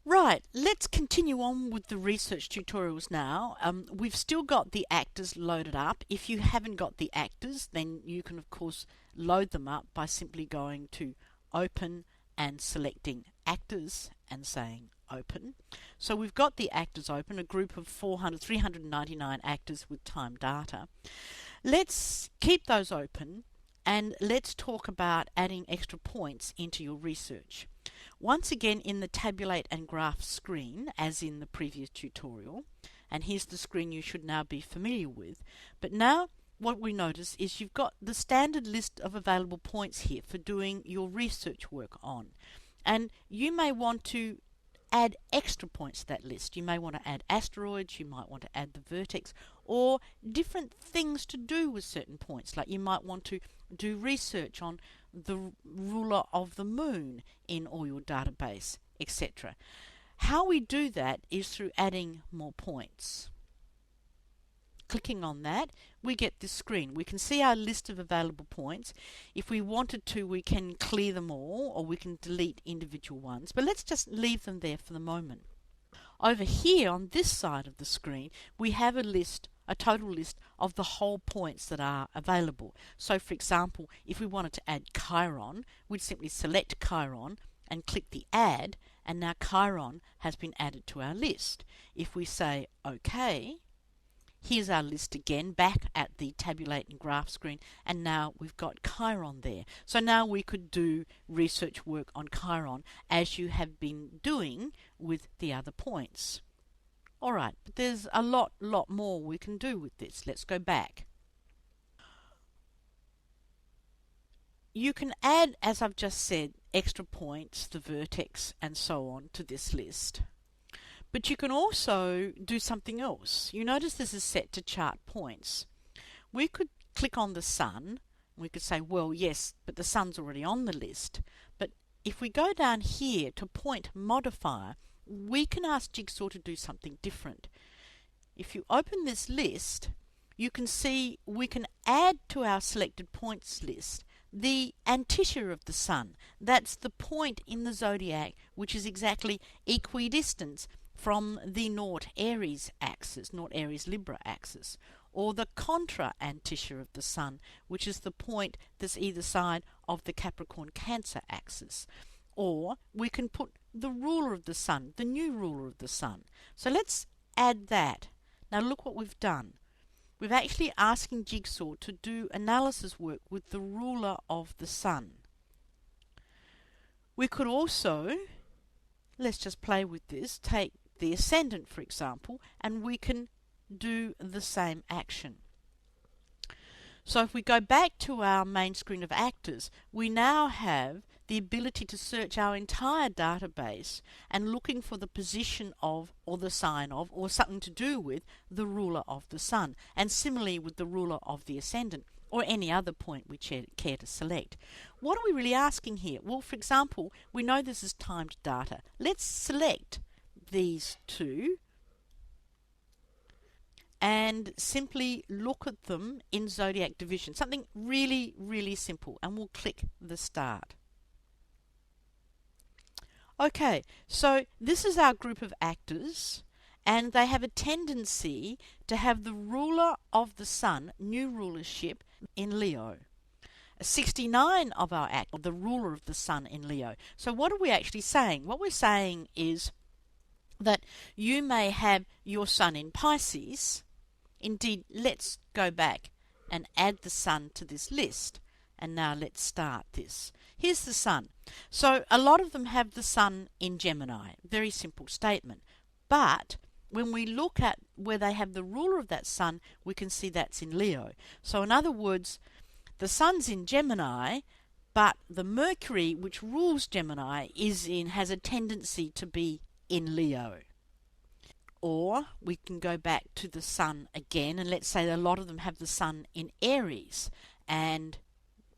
Right, let's continue on with the research tutorials now. We've still got the actors loaded up. If you haven't got the actors, then you can of course load them up by simply going to Open and selecting Actors and saying Open. So we've got the actors open, a group of 399 actors with time data. Let's keep those open and let's talk about adding extra points into your research. Once again in the Tabulate and Graph screen, as in the previous tutorial, and here's the screen you should now be familiar with, but now what we notice is you've got the standard list of available points here for doing your research work on. And you may want to add extra points to that list. You may want to add asteroids, you might want to add the vertex, or different things to do with certain points. Like you might want to do research on the ruler of the moon in all your database, etc. How we do that is through adding more points. Clicking on that, we get this screen. We can see our list of available points. If we wanted to, we can clear them all, or we can delete individual ones, but let's just leave them there for the moment. Over here on this side of the screen, we have a total list of the whole points that are available. So for example, if we wanted to add Chiron, we'd simply select Chiron and click the Add, and now Chiron has been added to our list. If we say OK, here's our list again, back at the Tabulate and Graph screen, and now we've got Chiron there. So now we could do research work on Chiron as you have been doing with the other points. Alright, but there's a lot more we can do with this. Let's go back. You can add, as I've just said, extra points, the vertex and so on to this list. But you can also do something else. You notice this is set to chart points. We could click on the sun. We could say, well, yes, but the sun's already on the list. But if we go down here to point modifier, we can ask Jigsaw to do something different. If you open this list, you can see we can add to our selected points list the antissa of the sun. That's the point in the zodiac which is exactly equidistant from the Naut Aries axis, Naut Aries Libra axis, or the contra antissa of the sun, which is the point that's either side of the Capricorn Cancer axis. Or we can put the ruler of the sun, the new ruler of the sun. So let's add that. Now look what we've done. We're actually asking Jigsaw to do analysis work with the ruler of the sun. We could also, let's just play with this, take the ascendant for example, and we can do the same action. So if we go back to our main screen of actors, we now have the ability to search our entire database and looking for the position of, or the sign of, or something to do with the ruler of the sun, and similarly with the ruler of the ascendant, or any other point we care to select. What are we really asking here? Well, for example, we know this is timed data. Let's select these two and simply look at them in zodiac division. Something really simple, and we'll click the start. Okay, so this is our group of actors, and they have a tendency to have the ruler of the sun, new rulership, in Leo. 69 of our actors, the ruler of the sun in Leo. So what are we actually saying? What we're saying is that you may have your sun in Pisces. Indeed, let's go back and add the sun to this list. And now let's start this. Here's the sun. So a lot of them have the sun in Gemini. Very simple statement. But when we look at where they have the ruler of that sun, we can see that's in Leo. So in other words, the sun's in Gemini, but the Mercury, which rules Gemini, has a tendency to be in Leo. Or we can go back to the sun again, and let's say a lot of them have the sun in Aries, and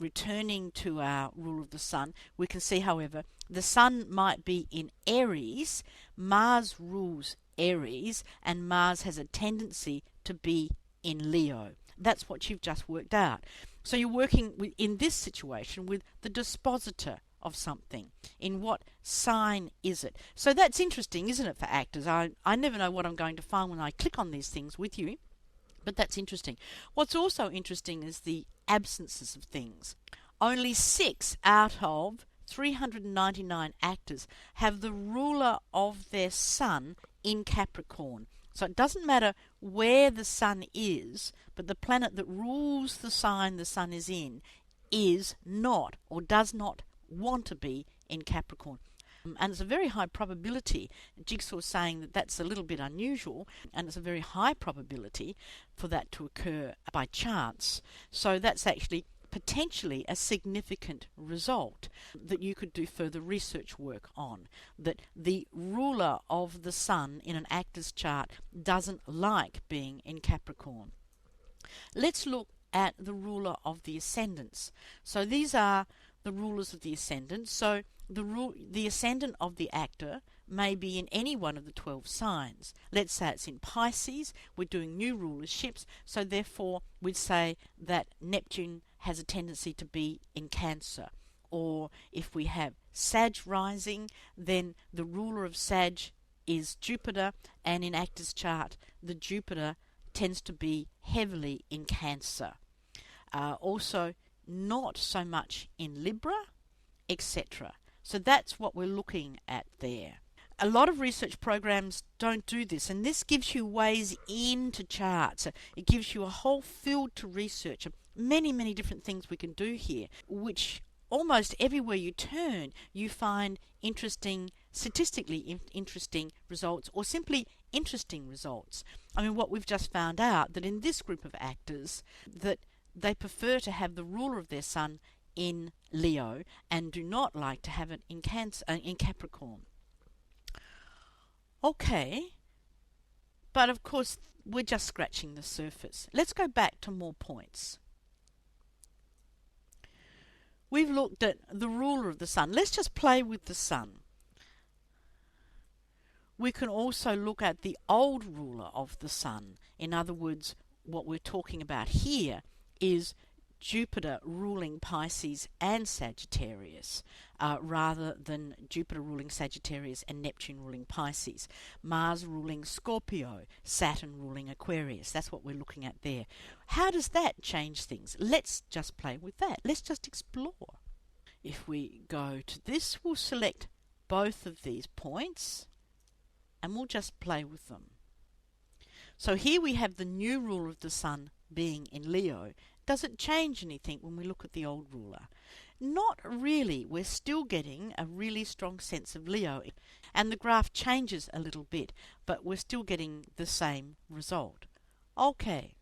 returning to our rule of the sun, we can see, however, the sun might be in Aries, Mars rules Aries, and Mars has a tendency to be in Leo. That's what you've just worked out. So you're working in this situation with the dispositor of something? In what sign is it? So that's interesting, isn't it, for actors? I never know what I'm going to find when I click on these things with you, but that's interesting. What's also interesting is the absences of things. Only 6 out of 399 actors have the ruler of their sun in Capricorn. So it doesn't matter where the sun is, but the planet that rules the sign the sun is in is not, or does not want to be, in Capricorn. And it's a very high probability. Jigsaw is saying that that's a little bit unusual, and it's a very high probability for that to occur by chance. So that's actually potentially a significant result that you could do further research work on, that the ruler of the sun in an actor's chart doesn't like being in Capricorn. Let's look at the ruler of the ascendants. So these are the rulers of the ascendants. So the ascendant of the actor may be in any one of the 12 signs. Let's say it's in Pisces. We're doing new rulerships, so therefore we'd say that Neptune has a tendency to be in Cancer. Or if we have Sag rising, then the ruler of Sag is Jupiter, and in actor's chart the Jupiter tends to be heavily in Cancer. Also not so much in Libra, etc. So that's what we're looking at there. A lot of research programs don't do this, and this gives you ways into charts. It gives you a whole field to research. Many, many different things we can do here, which almost everywhere you turn, you find interesting, statistically interesting results, or simply interesting results. I mean, what we've just found out, that in this group of actors, that they prefer to have the ruler of their sun in Leo and do not like to have it in Capricorn. Okay, but of course we're just scratching the surface. Let's go back to more points. We've looked at the ruler of the sun. Let's just play with the sun. We can also look at the old ruler of the sun. In other words, what we're talking about here is Jupiter ruling Pisces and Sagittarius, rather than Jupiter ruling Sagittarius and Neptune ruling Pisces. Mars ruling Scorpio, Saturn ruling Aquarius. That's what we're looking at there. How does that change things? Let's just play with that. Let's just explore. If we go to this, we'll select both of these points and we'll just play with them. So here we have the new ruler of the sun being in Leo. Does it change anything when we look at the old ruler? Not really. We're still getting a really strong sense of Leo, and the graph changes a little bit, but we're still getting the same result. Okay.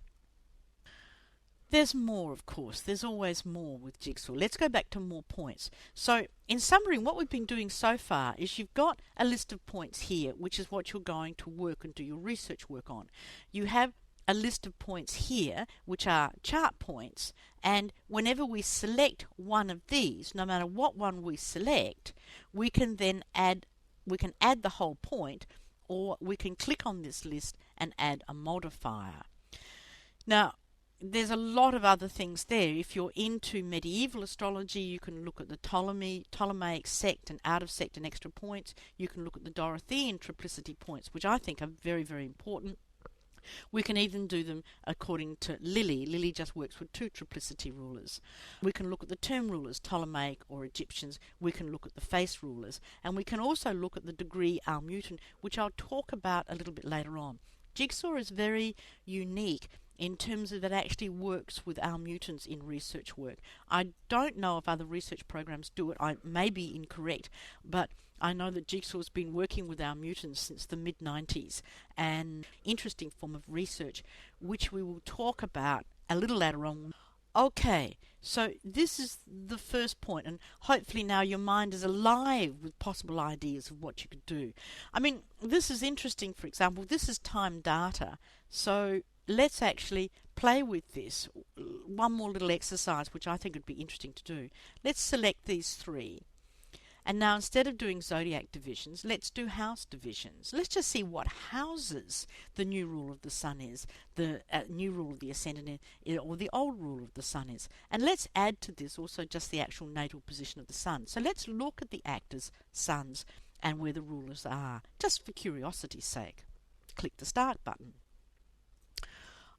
There's more, of course. There's always more with Jigsaw. Let's go back to more points. So, in summary, what we've been doing so far is you've got a list of points here, which is what you're going to work and do your research work on. You have a list of points here, which are chart points, and whenever we select one of these, no matter what one we select, we can then add the whole point, or we can click on this list and add a modifier. Now, there's a lot of other things there. If you're into medieval astrology, you can look at the Ptolemaic sect and out of sect and extra points. You can look at the Dorothean triplicity points, which I think are very, very important. We can even do them according to Lily. Lily just works with 2 triplicity rulers. We can look at the term rulers, Ptolemaic or Egyptians. We can look at the face rulers. And we can also look at the degree almutin, which I'll talk about a little bit later on. Jigsaw is very unique in terms of it actually works with almutins in research work. I don't know if other research programs do it. I may be incorrect, but I know that Jigsaw's been working with almutins since the mid-90s, and interesting form of research, which we will talk about a little later on. Okay, so this is the first point, and hopefully now your mind is alive with possible ideas of what you could do. I mean, this is interesting. For example, this is time data, so let's actually play with this. One more little exercise which I think would be interesting to do. Let's select these 3. And now instead of doing zodiac divisions, let's do house divisions. Let's just see what houses the new rule of the sun is, the new rule of the ascendant or the old rule of the sun is. And let's add to this also just the actual natal position of the sun. So let's look at the actors, suns, and where the rulers are, just for curiosity's sake. Click the start button.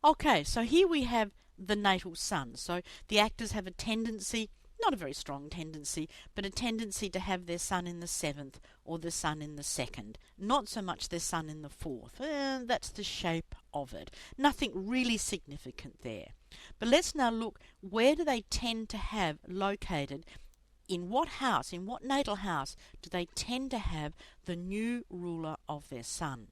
Okay, so here we have the natal sun. So the actors have a tendency, not a very strong tendency, but a tendency to have their sun in the 7th or the sun in the 2nd. Not so much their sun in the 4th. That's the shape of it. Nothing really significant there. But let's now look, where do they tend to have located, in what house, in what natal house do they tend to have the new ruler of their sun?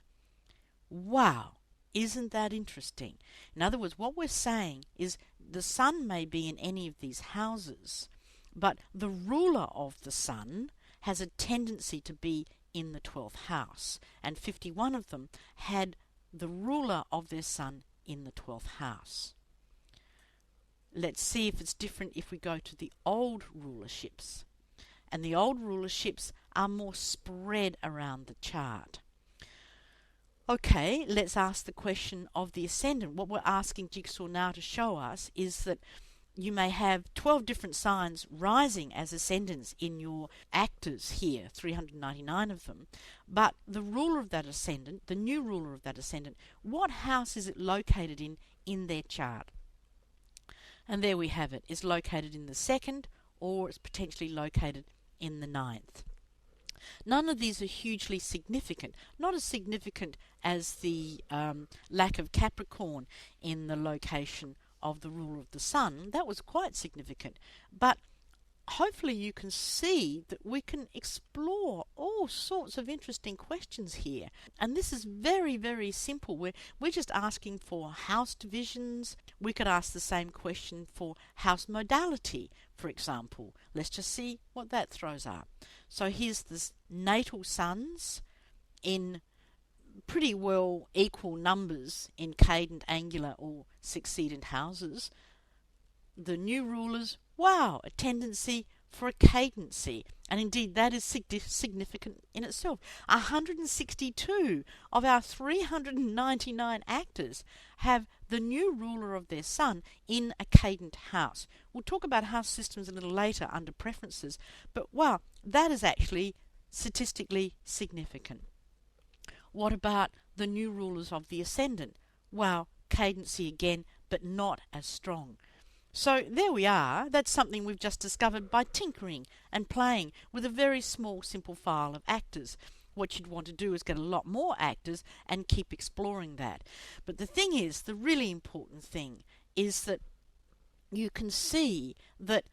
Wow! Isn't that interesting? In other words, what we're saying is the sun may be in any of these houses, but the ruler of the sun has a tendency to be in the 12th house, and 51 of them had the ruler of their sun in the 12th house. Let's see if it's different if we go to the old rulerships. And the old rulerships are more spread around the chart. Okay, let's ask the question of the ascendant. What we're asking Jigsaw now to show us is that you may have 12 different signs rising as ascendants in your actors here, 399 of them, but the ruler of that ascendant, the new ruler of that ascendant, what house is it located in their chart? And there we have it. It's located in the 2nd, or it's potentially located in the 9th. None of these are hugely significant, not as significant as the lack of Capricorn in the location of the ruler of the sun. That was quite significant, but hopefully you can see that we can explore all sorts of interesting questions here. And this is very, very simple. We're just asking for house divisions. We could ask the same question for house modality, for example. Let's just see what that throws up. So here's the natal suns in pretty well equal numbers in cadent, angular or succedent houses. The new rulers, wow, a tendency for a cadency. And indeed that is significant in itself. 162 of our 399 actors have the new ruler of their sun in a cadent house. We'll talk about house systems a little later under preferences, but wow, that is actually statistically significant. What about the new rulers of the ascendant? Wow, cadency again, but not as strong. So there we are. That's something we've just discovered by tinkering and playing with a very small, simple file of actors. What you'd want to do is get a lot more actors and keep exploring that. But the thing is, the really important thing is that you can see that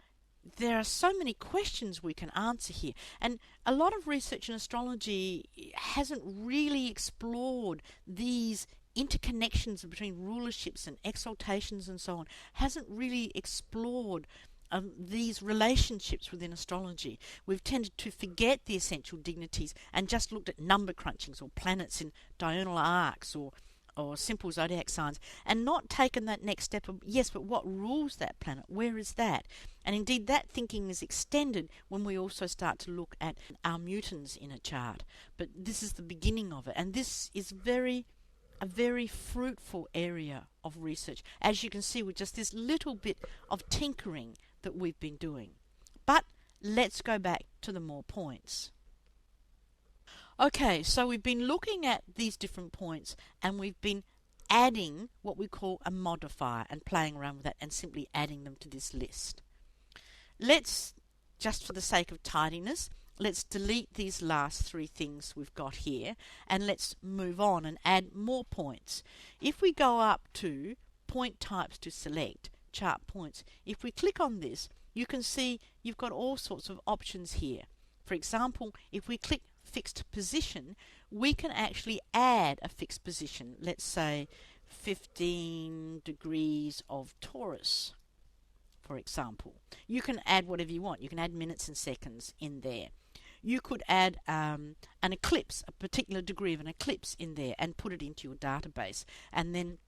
there are so many questions we can answer here. And a lot of research in astrology hasn't really explored these interconnections between rulerships and exaltations and so on, hasn't really explored these relationships within astrology. We've tended to forget the essential dignities and just looked at number crunchings or planets in diurnal arcs or simple zodiac signs, and not taken that next step of, yes, but what rules that planet? Where is that? And indeed that thinking is extended when we also start to look at our mutants in a chart. But this is the beginning of it, and this is a very fruitful area of research, as you can see with just this little bit of tinkering that we've been doing. But let's go back to the more points. Okay, so we've been looking at these different points and we've been adding what we call a modifier and playing around with that and simply adding them to this list. Let's, just for the sake of tidiness, let's delete these last three things we've got here and let's move on and add more points. If we go up to point types to select, chart points, if we click on this, you can see you've got all sorts of options here. For example, if we click fixed position, we can actually add a fixed position. Let's say 15 degrees of Taurus, for example. You can add whatever you want. You can add minutes and seconds in there. You could add an eclipse, a particular degree of an eclipse in there and put it into your database. And then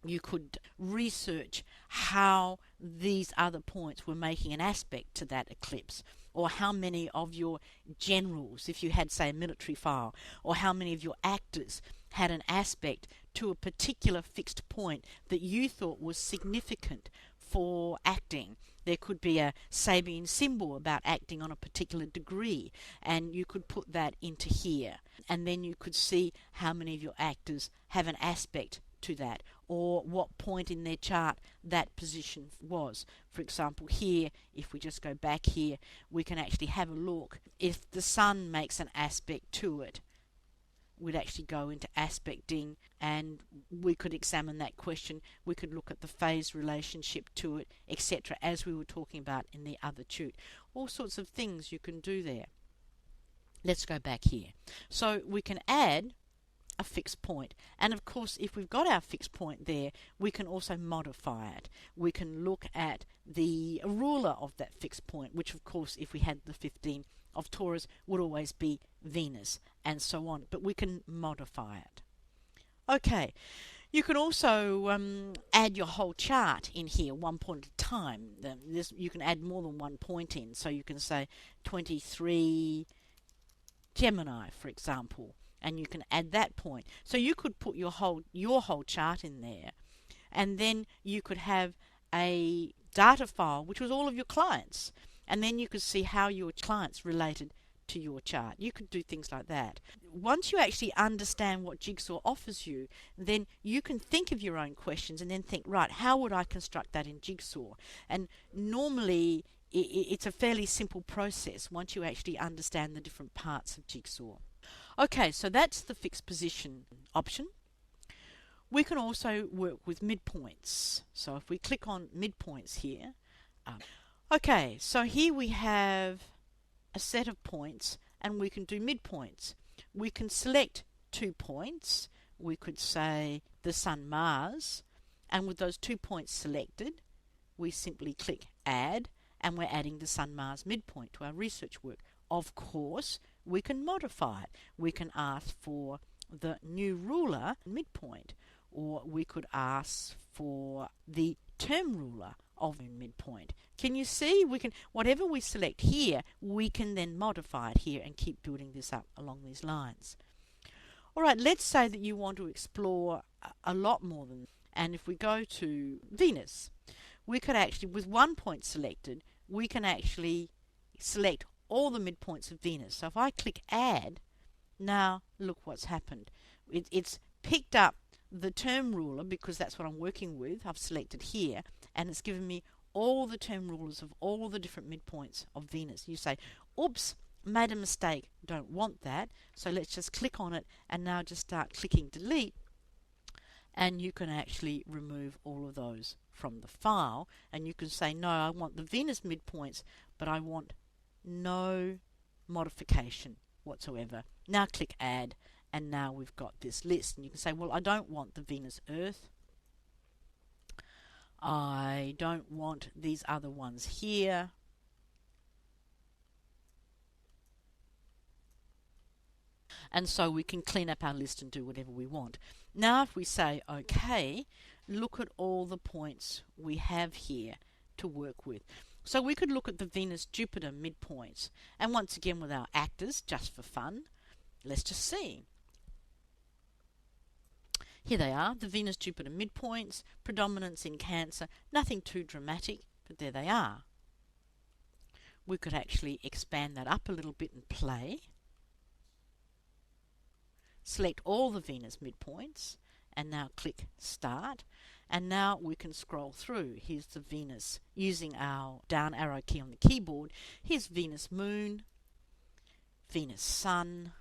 You could research how these other points were making an aspect to that eclipse, or how many of your generals, if you had, say, a military file, or how many of your actors had an aspect to a particular fixed point that you thought was significant for acting. There could be a Sabian symbol about acting on a particular degree, and you could put that into here. And then you could see how many of your actors have an aspect to that, or what point in their chart that position was. For example, here, if we just go back here, we can actually have a look. If the Sun makes an aspect to it, we'd actually go into aspecting, and we could examine that question. We could look at the phase relationship to it, etc., as we were talking about in the other tute. All sorts of things you can do there. Let's go back here. So we can add a fixed point, and of course, if we've got our fixed point there, we can also modify it. We can look at the ruler of that fixed point, which of course, if we had the 15 of Taurus, would always be Venus, and so on, but we can modify it. Okay, you can also add your whole chart in here, one point at a time. You can add more than one point in, so you can say 23 Gemini, for example, and you can add that point. So you could put your whole chart in there, and then you could have a data file which was all of your clients, and then you could see how your clients related to your chart. You could do things like that. Once you actually understand what Jigsaw offers you, then you can think of your own questions and then think, right, how would I construct that in Jigsaw? And normally it's a fairly simple process once you actually understand the different parts of Jigsaw. Okay, so that's the fixed position option. We can also work with midpoints. So if we click on midpoints here, okay, so here we have a set of points, and we can do midpoints. We can select 2 points. We could say the Sun, Mars, and with those 2 points selected, we simply click Add, and we're adding the Sun, Mars midpoint to our research work. Of course, we can modify it. We can ask for the new ruler midpoint, or we could ask for the term ruler of midpoint. Can you see? We can, whatever we select here, we can then modify it here and keep building this up along these lines. All right, let's say that you want to explore a lot more than, and if we go to Venus, we could actually, with 1 point selected, we can actually select all the midpoints of Venus. So if I click Add, now look what's happened. It's picked up the term ruler, because that's what I'm working with. I've selected here, and it's given me all the term rulers of all the different midpoints of Venus. You say, oops, made a mistake, don't want that. So let's just click on it, and now just start clicking delete, and you can actually remove all of those from the file. And you can say, no, I want the Venus midpoints, but I want no modification whatsoever. Now click Add, and now we've got this list. And you can say, well, I don't want the Venus Earth. I don't want these other ones here. And so we can clean up our list and do whatever we want. Now if we say OK, look at all the points we have here to work with. So we could look at the Venus-Jupiter midpoints, and once again with our actors, just for fun, let's just see. Here they are, the Venus-Jupiter midpoints, predominance in Cancer, nothing too dramatic, but there they are. We could actually expand that up a little bit and play. Select all the Venus midpoints, and now click Start. And now we can scroll through. Here's the Venus, using our down arrow key on the keyboard. Here's Venus Moon, Venus Sun,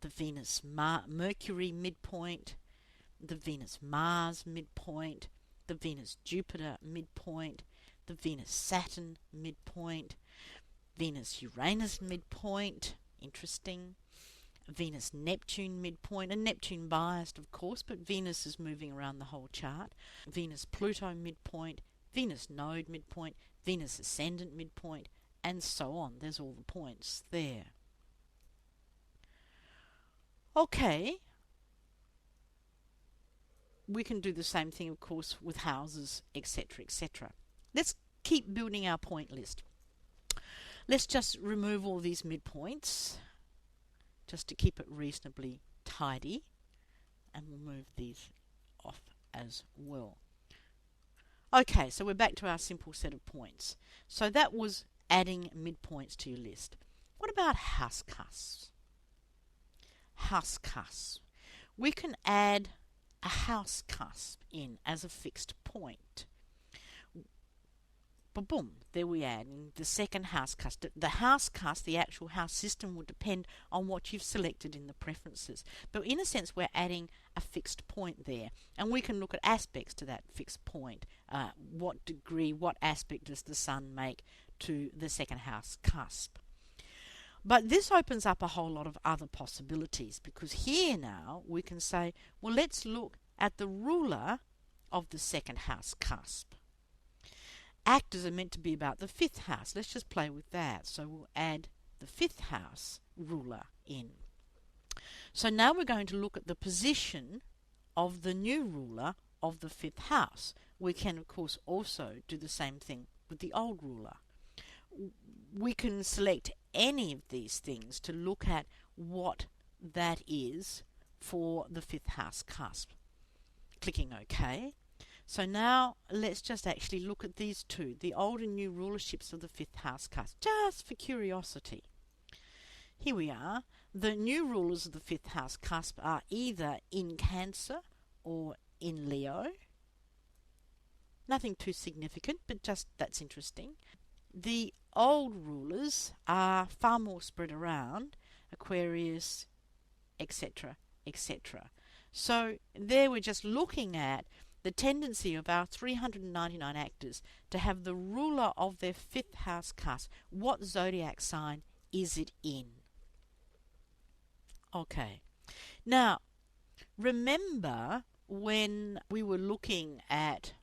the Venus Mercury midpoint, the Venus Mars midpoint, the Venus Jupiter midpoint, the Venus Saturn midpoint, Venus Uranus midpoint, interesting, Venus Neptune midpoint, and Neptune biased of course, but Venus is moving around the whole chart, Venus Pluto midpoint, Venus Node midpoint, Venus Ascendant midpoint, and so on. There's all the points there. Okay, we can do the same thing, of course, with houses, etc., etc. Let's keep building our point list. Let's just remove all these midpoints, just to keep it reasonably tidy, and we'll move these off as well. Okay, so we're back to our simple set of points. So that was adding midpoints to your list. What about house cusps? House cusps. We can add a house cusp in as a fixed point. But boom, there we add the second house cusp. The house cusp, the actual house system, will depend on what you've selected in the preferences. But in a sense, we're adding a fixed point there. And we can look at aspects to that fixed point. What degree, what aspect does the sun make to the second house cusp? But this opens up a whole lot of other possibilities, because here now we can say, well, let's look at the ruler of the second house cusp. Actors are meant to be about the fifth house. Let's just play with that. So we'll add the fifth house ruler in. So now we're going to look at the position of the new ruler of the fifth house. We can, of course, also do the same thing with the old ruler. We can select any of these things to look at what that is for the fifth house cusp. Clicking OK. So now let's just actually look at these two, the old and new rulerships of the fifth house cusp, just for curiosity. Here we are. The new rulers of the fifth house cusp are either in Cancer or in Leo. Nothing too significant, but just that's interesting. The old rulers are far more spread around, Aquarius, etc., etc. So there we're just looking at the tendency of our 399 actors to have the ruler of their fifth house cusp. What zodiac sign is it in? Okay. Now, remember when we were looking at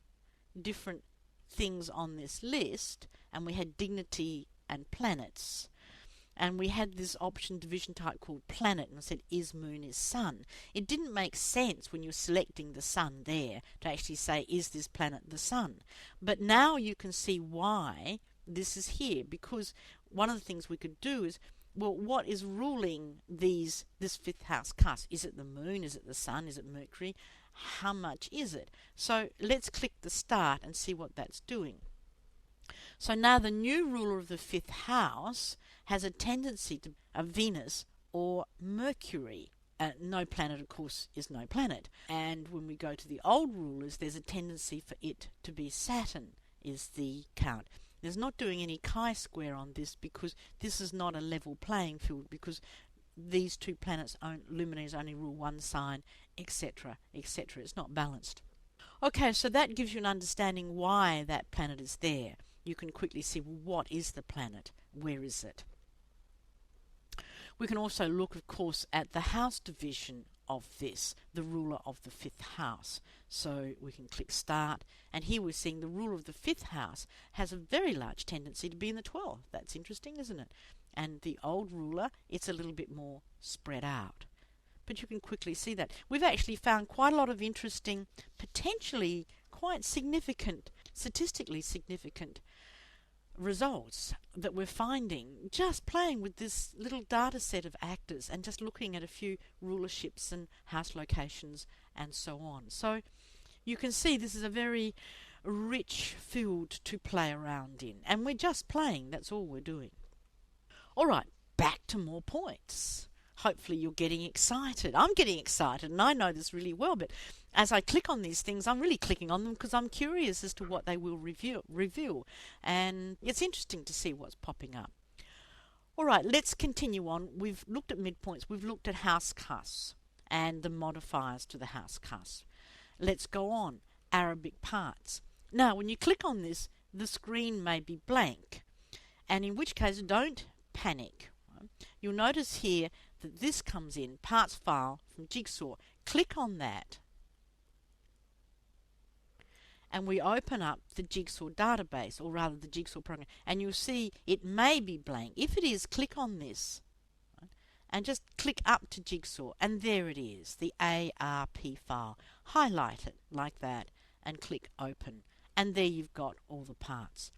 different things on this list, and we had dignity and planets, and we had this option division type called planet, and I said is moon, is sun. It didn't make sense when you're selecting the sun there to actually say is this planet the sun. But now you can see why this is here, because one of the things we could do is, well, what is ruling this fifth house cusp? Is it the moon? Is it the sun? Is it Mercury? How much is it? So let's click the start and see what that's doing. So now the new ruler of the fifth house has a tendency to a Venus or Mercury. No planet, of course, is no planet. And when we go to the old rulers, there's a tendency for it to be Saturn is the count. There's not doing any chi-square on this, because this is not a level playing field, because these two planets, luminaries, only rule one sign, etc., etc. It's not balanced. Okay, so that gives you an understanding why that planet is there. You can quickly see, well, what is the planet? Where is it? We can also look, of course, at the house division of this, the ruler of the fifth house. So we can click start, and here we're seeing the ruler of the fifth house has a very large tendency to be in the 12th. That's interesting, isn't it? And the old ruler, it's a little bit more spread out. But you can quickly see that. We've actually found quite a lot of interesting, potentially quite significant, statistically significant results that we're finding just playing with this little data set of actors and just looking at a few rulerships and house locations and so on. So you can see this is a very rich field to play around in, and we're just playing. That's all we're doing. All right, back to more points. Hopefully you're getting excited. I'm getting excited, and I know this really well, but as I click on these things, I'm really clicking on them because I'm curious as to what they will reveal. And it's interesting to see what's popping up. All right, let's continue on. We've looked at midpoints. We've looked at house cusps and the modifiers to the house cusp. Let's go on. Arabic parts. Now, when you click on this, the screen may be blank, and in which case, don't panic. You'll notice here that this comes in, parts file from Jigsaw. Click on that, and we open up the Jigsaw database, or rather the Jigsaw program, and you'll see it may be blank. If it is, click on this, and just click up to Jigsaw, and there it is, the ARP file. Highlight it like that and click open, and there you've got all the parts.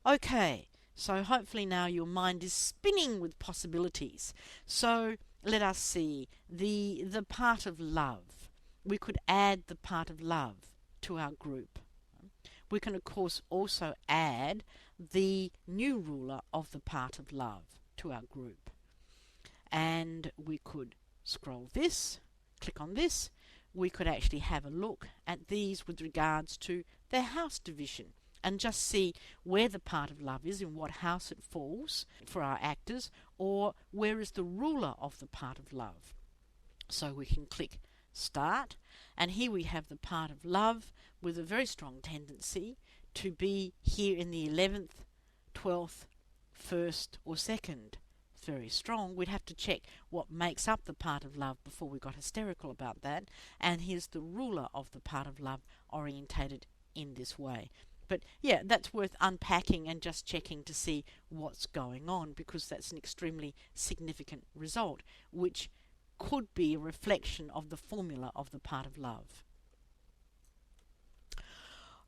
Okay, so hopefully now your mind is spinning with possibilities. So let us see the part of love. We could add the part of love to our group. We can of course also add the new ruler of the part of love to our group. And we could scroll this, click on this. We could actually have a look at these with regards to their house division and just see where the part of love is, in what house it falls for our actors, or where is the ruler of the part of love. So we can click start, and here we have the part of love with a very strong tendency to be here in the 11th, 12th, 1st or 2nd. Very strong. We'd have to check what makes up the part of love before we got hysterical about that. And here's the ruler of the part of love orientated in this way. But yeah, that's worth unpacking and just checking to see what's going on, because that's an extremely significant result, which could be a reflection of the formula of the part of love.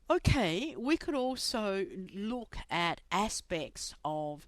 Okay, we could also look at aspects of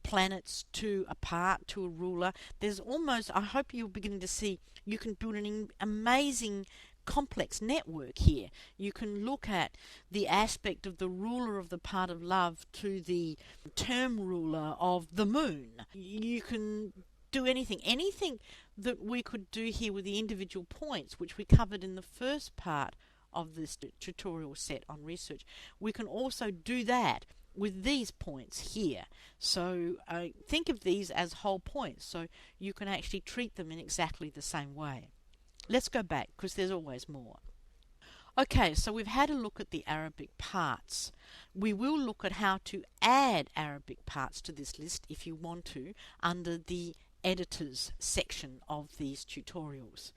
planets to a part, to a ruler. There's almost, I hope you're beginning to see, you can build an amazing complex network here. You can look at the aspect of the ruler of the part of love to the term ruler of the moon. You can do anything that we could do here with the individual points, which we covered in the first part of this tutorial set on research. We can also do that with these points here. So think of these as whole points, so you can actually treat them in exactly the same way. Let's go back, because there's always more. Okay, so we've had a look at the Arabic parts. We will look at how to add Arabic parts to this list if you want to, under the editors section of these tutorials.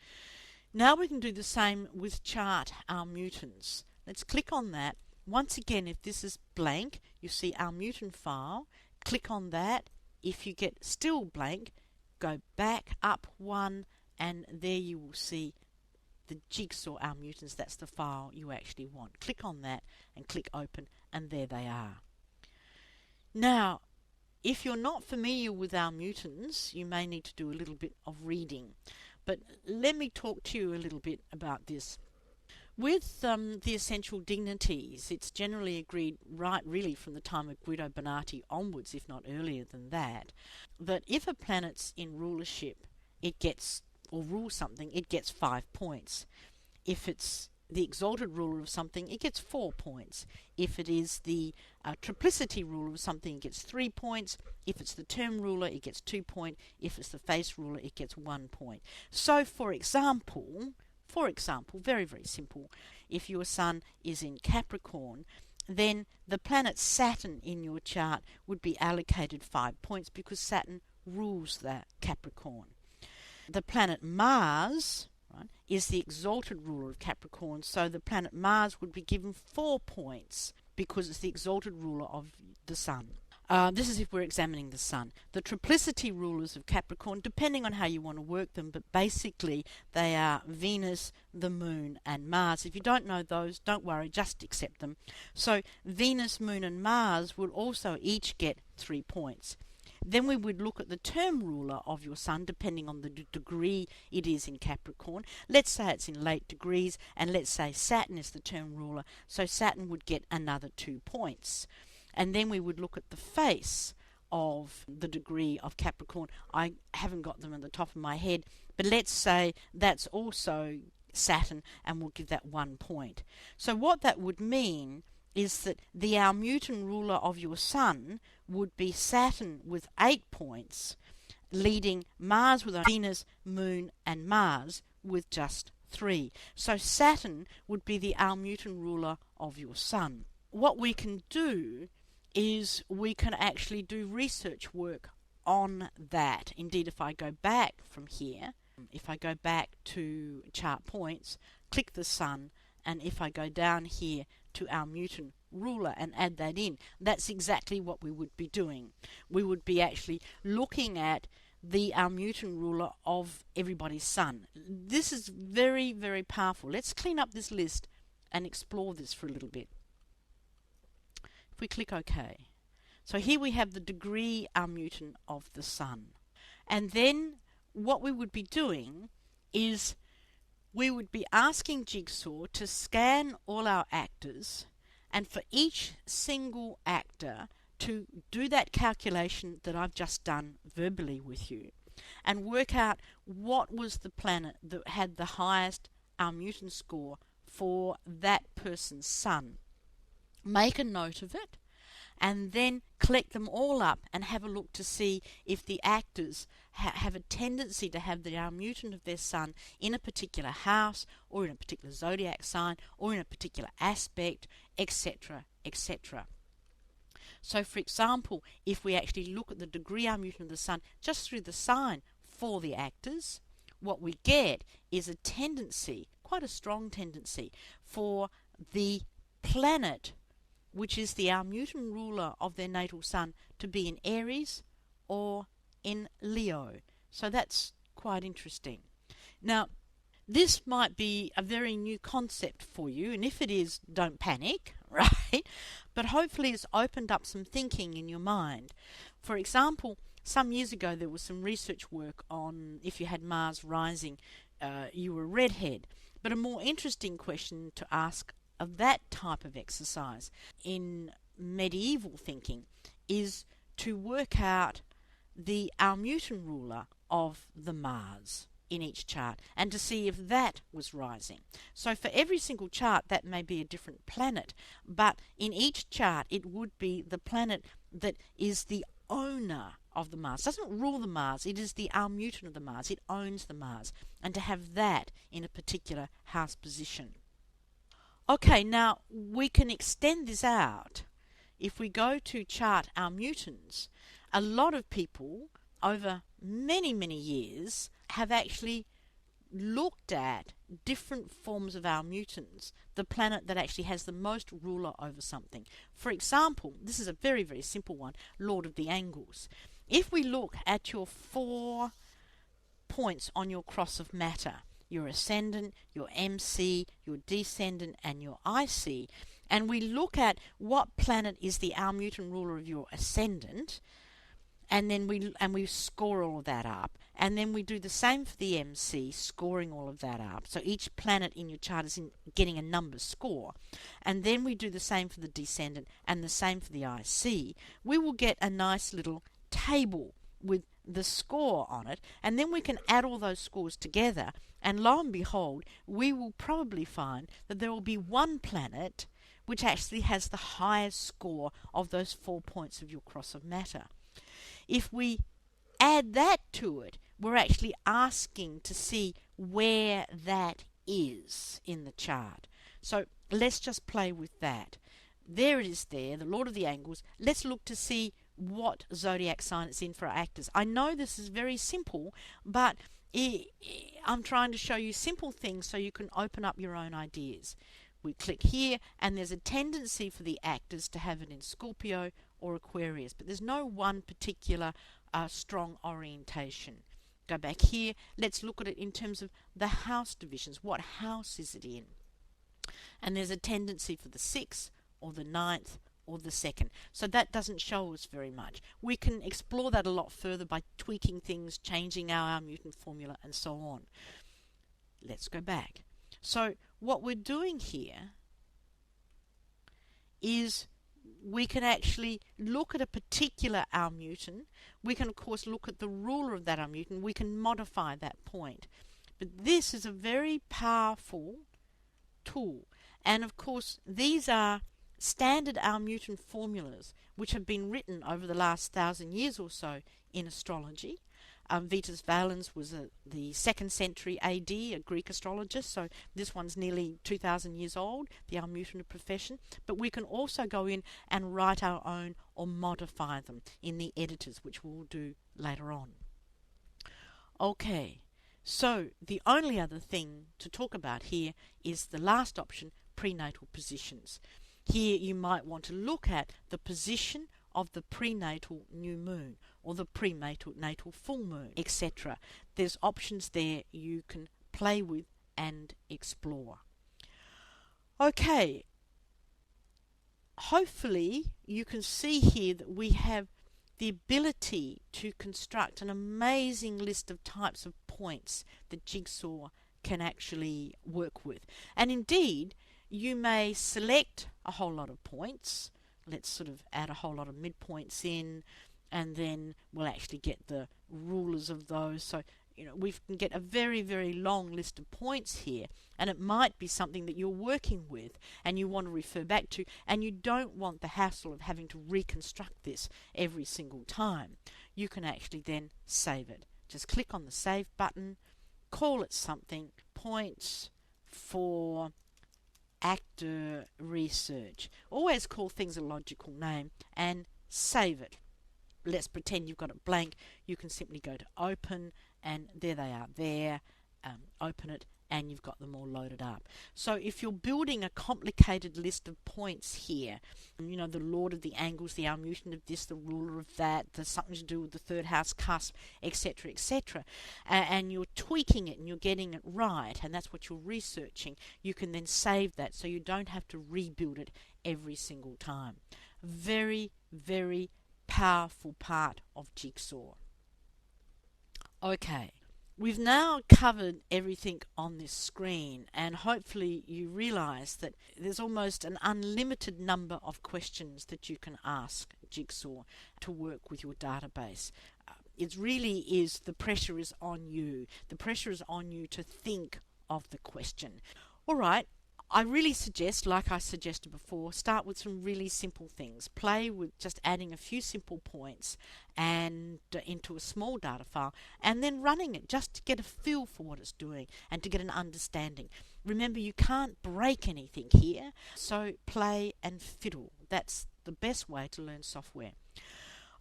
Now we can do the same with chart our mutants. Let's click on that. Once again, if this is blank, you see our mutant file. Click on that. If you get still blank, go back up one, and there you will see the Jigsaw our mutants. That's the file you actually want. Click on that and click open, and there they are. Now, if you're not familiar with our mutants, you may need to do a little bit of reading. But let me talk to you a little bit about this. With the Essential Dignities, it's generally agreed, right really from the time of Guido Bonatti onwards, if not earlier than that, that if a planet's in rulership, it gets, or rules something, it gets 5 points. If it's the exalted ruler of something, it gets 4 points. If it is the triplicity ruler of something, it gets 3 points. If it's the term ruler, it gets 2 points. If it's the face ruler, it gets 1 point. So, for example, very, very simple, if your sun is in Capricorn, then the planet Saturn in your chart would be allocated 5 points because Saturn rules that Capricorn. The planet Mars, right, is the exalted ruler of Capricorn, so the planet Mars would be given 4 points because it's the exalted ruler of the Sun. This is if we're examining the Sun. The triplicity rulers of Capricorn, depending on how you want to work them, but basically they are Venus, the Moon, and Mars. If you don't know those, don't worry, just accept them. So Venus, Moon, and Mars will also each get 3 points. Then we would look at the term ruler of your Sun, depending on the degree it is in Capricorn. Let's say it's in late degrees, and let's say Saturn is the term ruler, so Saturn would get another 2 points. And then we would look at the face of the degree of Capricorn. I haven't got them on the top of my head, but let's say that's also Saturn, and we'll give that 1 point. So what that would mean is that the our mutant ruler of your Sun would be Saturn with 8 points, leading Mars with Venus, Moon, and Mars with just 3. So Saturn would be the our mutant ruler of your Sun. What we can do is we can actually do research work on that. Indeed, if I go back from here, if I go back to chart points, click the Sun, and if I go down here to our mutant ruler and add that in, that's exactly what we would be doing. We would be actually looking at the Almutin ruler of everybody's sun. This is very, very powerful. Let's clean up this list and explore this for a little bit. If we click OK. So here we have the degree Almutin of the sun. And then what we would be doing is we would be asking Jigsaw to scan all our actors, and for each single actor to do that calculation that I've just done verbally with you and work out what was the planet that had the highest Almutin score for that person's sun. Make a note of it and then collect them all up and have a look to see if the actors have a tendency to have the Almutin of their sun in a particular house or in a particular zodiac sign or in a particular aspect, etc., etc. So, for example, if we actually look at the degree Almutin of the sun just through the sign for the actors, what we get is a tendency, quite a strong tendency, for the planet, which is the Almutin ruler of their natal sun, to be in Aries or in Leo. So that's quite interesting. Now, this might be a very new concept for you, and if it is, don't panic, right? But hopefully it's opened up some thinking in your mind. For example, some years ago there was some research work on if you had Mars rising, you were a redhead. But a more interesting question to ask of that type of exercise in medieval thinking is to work out the Almutin ruler of the Mars in each chart and to see if that was rising. So for every single chart that may be a different planet, but in each chart it would be the planet that is the owner of the Mars. It doesn't rule the Mars, it is the Almutin of the Mars. It owns the Mars, and to have that in a particular house position. Okay, now we can extend this out. If we go to chart Almutins, a lot of people over many, many years have actually looked at different forms of Almutins, the planet that actually has the most ruler over something. For example, this is a very, very simple one, Lord of the Angles. If we look at your 4 points on your cross of matter, your Ascendant, your MC, your Descendant, and your IC, and we look at what planet is the Almutin ruler of your Ascendant, and then we score all of that up, and then we do the same for the MC, scoring all of that up. So each planet in your chart is getting a number score, and then we do the same for the Descendant and the same for the IC. We will get a nice little table with the score on it, and then we can add all those scores together, and lo and behold, we will probably find that there will be one planet which actually has the highest score of those 4 points of your cross of matter. If we add that to it, we're actually asking to see where that is in the chart. So let's just play with that. There it is there, the Lord of the Angles. Let's look to see what zodiac sign it's in for our actors. I know this is very simple, but I'm trying to show you simple things so you can open up your own ideas. We click here, and there's a tendency for the actors to have it in Scorpio or Aquarius, but there's no one particular strong orientation. Go back here, let's look at it in terms of the house divisions. What house is it in? And there's a tendency for the 6th or the 9th or the 2nd. So that doesn't show us very much. We can explore that a lot further by tweaking things, changing our Almutin formula, and so on. Let's go back. So what we're doing here is we can actually look at a particular Almutin. We can, of course, look at the ruler of that Almutin. We can modify that point. But this is a very powerful tool. And, of course, these are standard Almutin formulas which have been written over the last 1,000 years or so in astrology. Vitus Valens was the 2nd century AD, a Greek astrologist, so this one's nearly 2,000 years old, the Almutin profession. But we can also go in and write our own or modify them in the editors, which we'll do later on. Okay, so the only other thing to talk about here is the last option, prenatal positions. Here you might want to look at the position of the prenatal new moon or the prenatal full moon, etc. There's options there you can play with and explore. Okay, hopefully you can see here that we have the ability to construct an amazing list of types of points that Jigsaw can actually work with. And indeed, you may select a whole lot of points. Let's sort of add a whole lot of midpoints in, and then we'll actually get the rulers of those. So, we can get a very, very long list of points here, and it might be something that you're working with and you want to refer back to, and you don't want the hassle of having to reconstruct this every single time. You can actually then save it. Just click on the Save button, call it something, Points for Actor Research. Always call things a logical name and save it. Let's pretend you've got it blank. You can simply go to Open, and there they are there. Open it, and you've got them all loaded up. So if you're building a complicated list of points here, the Lord of the Angles, the Almutant of this, the ruler of that, there's something to do with the third house cusp, etc., etc., and you're tweaking it and you're getting it right, and that's what you're researching, you can then save that so you don't have to rebuild it every single time. Very, very powerful part of Jigsaw. Okay, we've now covered everything on this screen, and hopefully you realize that there's almost an unlimited number of questions that you can ask Jigsaw to work with your database. It really is, the pressure is on you. The pressure is on you to think of the question. All right, I really suggest, like I suggested before, start with some really simple things. Play with just adding a few simple points and into a small data file, and then running it just to get a feel for what it's doing and to get an understanding. Remember, you can't break anything here, so play and fiddle. That's the best way to learn software.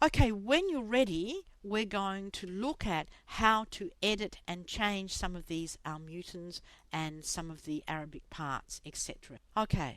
Okay, when you're ready, we're going to look at how to edit and change some of these almutants and some of the Arabic parts, etc. Okay,